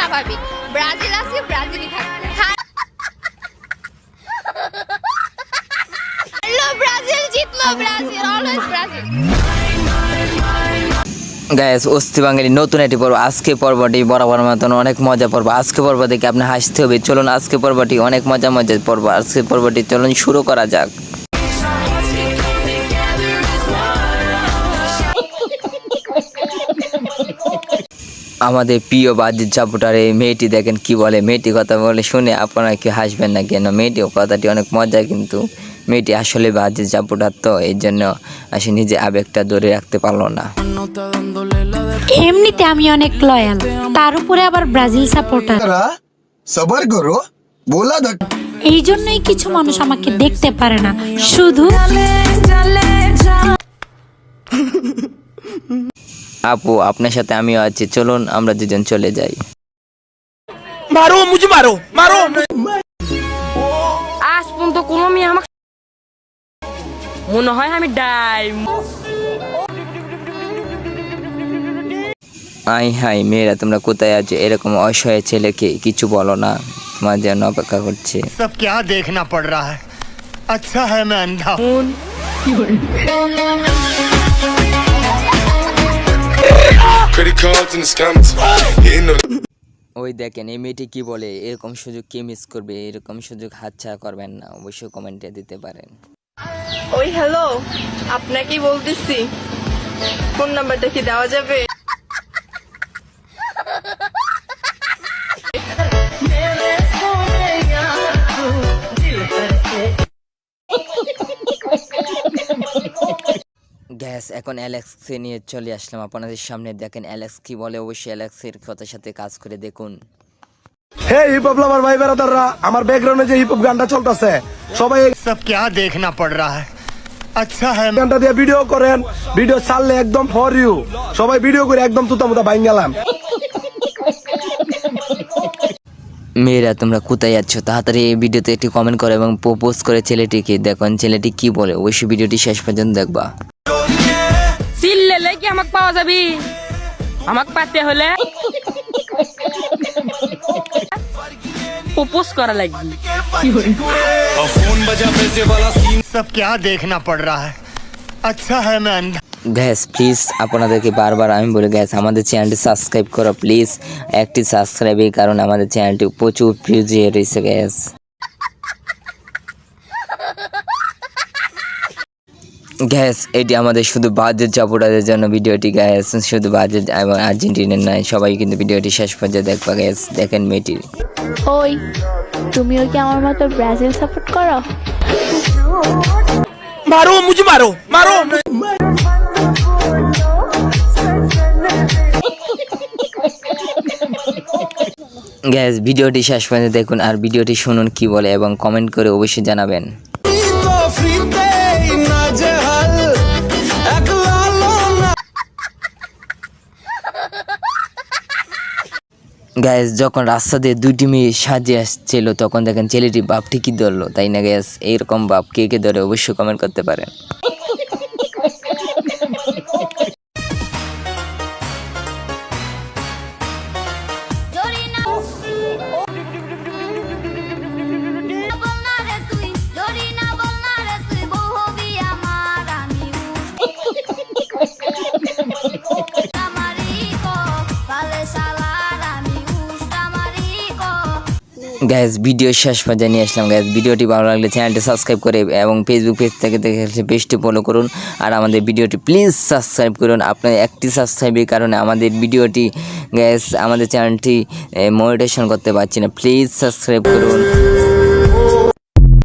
স্বাভাবিক। ব্রাজিল আছে, ব্রাজিলই থাকবে। হ্যালো ব্রাজিল, জিতলো ব্রাজিল, অলওয়েজ ব্রাজিল। গাইস, অস্থি বাঙালি নতুন একটি পর্ব। আজকে পর্বটি বরাবর মতন অনেক মজা পর্ব। আজকে পর্ব দেখে আপনি হাসতে হবে। চলুন আজকে পর্বটি অনেক মজার পর্ব। আজকে পর্বটি চলুন শুরু করা যাক। আমাদের প্রিয় বাজির চাপুটার এই মেয়েটি দেখেন কি বলে। মেয়েটি কথা বলে শুনে আপনারা কি হাসবেন না কেন? মেয়েটিও কথাটি অনেক মজা, কিন্তু মেয়েটি আসলে বাজির চাপুটার, তো এই জন্য আসে নিজে আবেগটা ধরে রাখতে পারলো না। এমনিতে আমি অনেক লয়াল, তার উপরে আবার ব্রাজিল সাপোর্টার। সবার করো বলা দেখ। এই জন্যই কিছু মানুষ আমাকে দেখতে পারে না, শুধু আপু, আপনার সাথে আমিও আছি, চলুন আমরা দুজন চলে যাই। মারো মুঝে, মারো মারো। আজ পর্যন্ত কোনো মেয়ে আমাকে মনে হয় আমি ডাইম। আই হাই মেয়েরা, তোমরা কোথায় আছো? এরকম অসহায় ছেলেকে কিছু বলো না, তোমার জন্য অপেক্ষা করছে। सब क्या देखना पड़ रहा है? अच्छा है मैं अंधा हूँ। Credit cards and the scammers. Hitting the ওই দেখেন এই মেয়েটি কি বলে। এরকম সুযোগ কে মিস করবে? এরকম সুযোগ হাতছাড়া করবেন না, অবশ্যই কমেন্টে দিতে পারেন। ওই হ্যালো, আপনাকেই বলতেছি, ফোন নাম্বারটা কি দেওয়া যাবে? গ্যাস, এখন অ্যালেক্সকে নিয়ে চলে আসলাম আপনাদের সামনে। দেখেন অ্যালেক্স কি বলে। অবশ্যই অ্যালেক্সের কথার সাথে কাজ করে দেখুন। হে হিপ হপ লাভার ভাই বেরাদাররা, আমার ব্যাকগ্রাউন্ডে যে হিপ হপ গানটা চলতেছে, সবাই सब क्या देखना पड़ रहा है? अच्छा है मैं গানটা দিয়ে ভিডিও করেন। ভিডিও ছাড়লে একদম ফর ইউ, সবাই ভিডিও করে একদম তুতামুতা ভাঙ গেলাম। মেয়েরা তোমরা কোথায় আছো? তাড়াতাড়ি এই ভিডিওতে একটি কমেন্ট করো এবং প্রপোজ করে ছেলেটিকে। দেখুন ছেলেটি কি বলে, অবশ্যই ভিডিওটি শেষ পর্যন্ত দেখবা। চিল্লেলে কি আমাকে পাওয়া যাবি? আমাকে পাতে হলে প্রপোজ করা লাগবে। सब क्या देखना पड़ रहा है? अच्छा है मैं अंधा। গ্যাস প্লিজ আপনাদেরকে বারবার আমি বলি, গ্যাস আমাদের চ্যানেলটি সাবস্ক্রাইব করো প্লিজ। একটি সাবস্ক্রাইবের কারণে আমাদের চ্যানেলটি প্রচুর ভিউজ রয়েছে গ্যাস। গ্যাস এটি আমাদের শুধু বাজেট চাপড়াদের জন্য ভিডিওটি গ্যাস, শুধু বাজেট এবং আর্জেন্টিনার নয়, সবাই কিন্তু ভিডিওটি শেষ পর্যন্ত দেখবা গ্যাস। দেখেন মেয়েটি। ওই তুমিও কি আমার মতো ব্রাজিল সাপোর্ট করো? मारो मुझे, मारो मारो। গ্যাস ভিডিওটি শেষ পর্যন্ত দেখুন আর ভিডিওটি শুনুন কি বলে এবং কমেন্ট করে অবশ্যই জানাবেন। গ্যাস যখন রাস্তা দিয়ে দুইটি মেয়ে সাজিয়ে আসছিল, তখন দেখেন ছেলেটি বাপ ঠিকই ধরলো, তাই না গ্যাস? এইরকম বাপ কে কে ধরে অবশ্যই কমেন্ট করতে পারেন। গ্যাস ভিডিও শেষ পর্যায়ে নিয়ে আসলাম গ্যাস। ভিডিওটি ভালো লাগলে চ্যানেলটি সাবস্ক্রাইব করে এবং ফেসবুক পেজ থেকে দেখে পেজটি ফলো করুন আর আমাদের ভিডিওটি প্লিজ সাবস্ক্রাইব করুন। আপনার একটি সাবস্ক্রাইবের কারণে আমাদের ভিডিওটি গ্যাস, আমাদের চ্যানেলটি মনিটাইজেশন করতে পারছি না, প্লিজ সাবস্ক্রাইব করুন।